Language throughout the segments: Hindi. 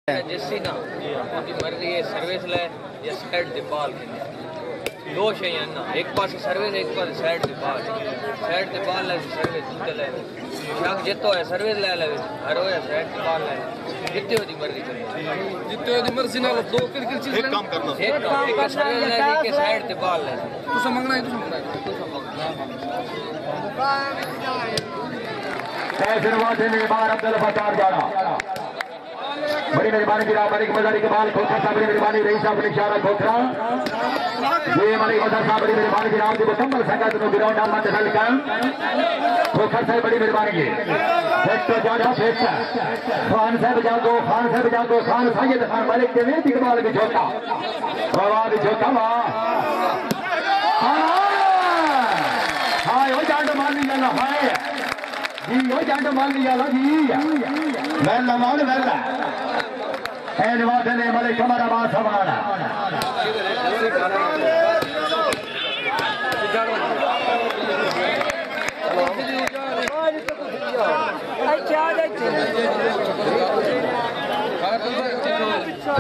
जिससी ना उनकी मर्जी है सर्विस ले या साइड दीपाल के दो शे ना एक पास सर्विस एक पास साइड दीपाल ले सर्विस चले शाक जितो है सर्विस ले ले हर हो साइड दीपाल ले जितने होती मर्जी चले जितने होती मर्जी ना दो किल चीज एक काम करना एक सर्विस ले के साइड दीपाल ले तू समझना है तैसरवाद में बार अब्दुल फतार जाना बड़ी मेहरबानी की रामरी की मजारी के बाल खोखरा साहब बड़ी मेहरबानी रही साहब निशारा खोखरा ये हमारी मदर साहब बड़ी मेहरबानी की राम जी मुकम्मल संगत में ग्राउंड नाम मत हल्का खोखरा साहब बड़ी मेहरबानी की फेंक तो जाना फेंक खान साहब जागो खान साजिद खान मलिक के वेदी के बाल की झोंका बाबा की झोंका वाह हाय हो जान मान लिया ना हाय जी हो जान मान लिया ना जी वेला मान वेला एनवादने मले कमरा मा समाना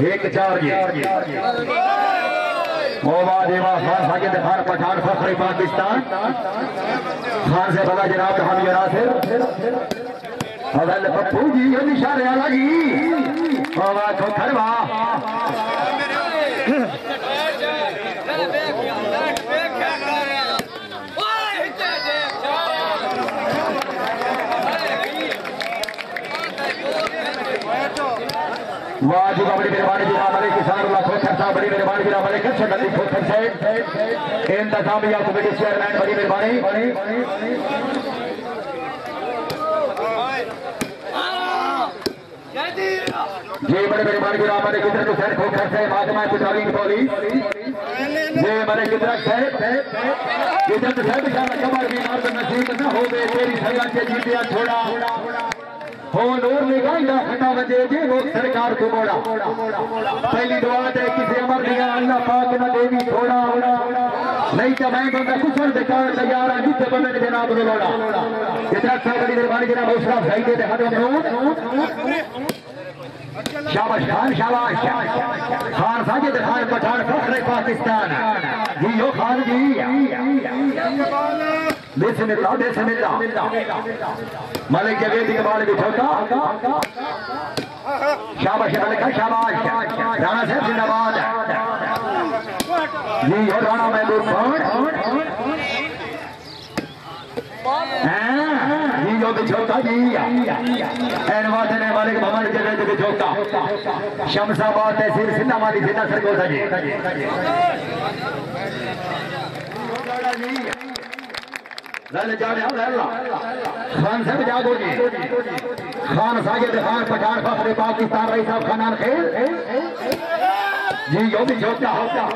एक चार मोबा देवा खान साजिद खान पठान फखरे पाकिस्तान खान से बड़ा जनाब हम यासिर अवल पप्पू जी ये निशारे वाला जी मोबा खोखरवा वाजी बड़ी मेहरबानी जी हमारे किसान खोखर साहब बड़ी मेहरबानी जी हमारे कच्छ नदी खोखर से इंतजामिया कमेटी चेयरमैन बड़ी मेहरबानी जी बड़े मेहरबानी जी हमारे किधर को सर खोखर से महात्मा पुजारी की बोली ये हमारे किधर से किधर से बेचारा कमर बीमार तो नसीब न हो गए तेरी सगा के जीतिया छोड़ा हो नूर निगाह खटा बजे जे वो सरकार को मोड़ा पहली दुआ है किसी अमर दिया अल्लाह पाक न देवी थोड़ा नहीं तो मैं बंदा कुशल बेकार तैयार है जितने बंदे जनाब ने लोड़ा इतना सा बड़ी मेहरबानी जनाब हौसला भाई दे हाथ में शाबाश खान साजिद खान पठान फखरे पाकिस्तान जी यो खान जी बिस्मिल्लाह मलिक के वेदी के बाल भी ठोका शाबाश मलिक शाबाश राणा साहब जिंदाबाद जी यो राणा महबूब खान जी जो भी छोटा जी एनवादने वाले भवन के वेदी भी छोटा शमशाबाद तहसील सिंधामाली जिला सरगोधा जी खान साहब जागो जी खान साजिद खान पठान फखरे पाकिस्तान रही साहब खानान खेल जी यो भी छोटा होता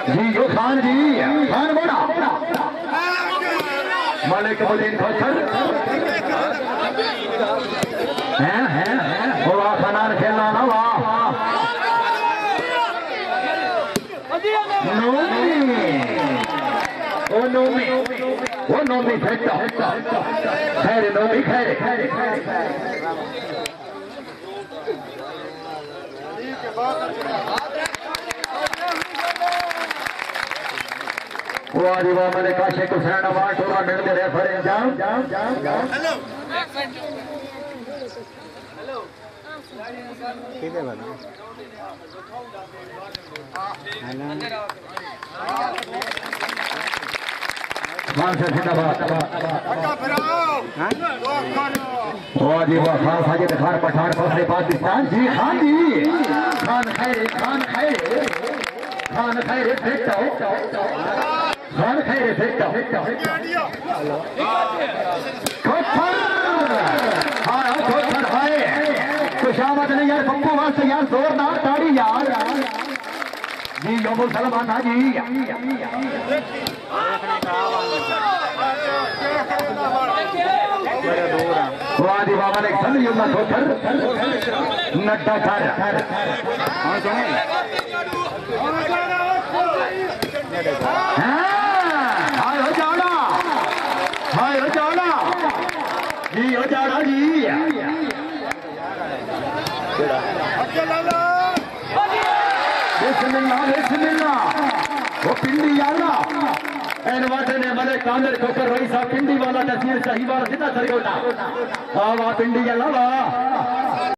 जी यो खान जी खान बोला मलिक मुद्दीन खोखर खानान खेलना ना वाह वो नोमी फेंकता खैर नोमी खैर वाह मैंने काशे को सराना वाह टोला मिलते रहे फरे जाओ किधर बना खान से जिंदाबाद वाह जी वाह खान साजिद खान पठान फखरे पाकिस्तान जी खान खान खैर खान खैर फेंकता खान खैर फेंकता खोखर हाय खुशामद नहीं यार पप्पू वास्ते यार जोरदार ताड़ी यार जी यो मुसलमान था जी वादी बाबा ने सलील्लाह खोखर नड्डा कर हाय हो जाना, हाय हो जाना जी, हो जाना जी। बिस्मिल्लाह बिस्मिल्लाह, वो पिंडी आला एनवाटे ने मले कांदर कोकर रईसा पिंडी वाला तस्वीर सही वाला सीधा सरगोटा वाह वाह पिंडी आला वाह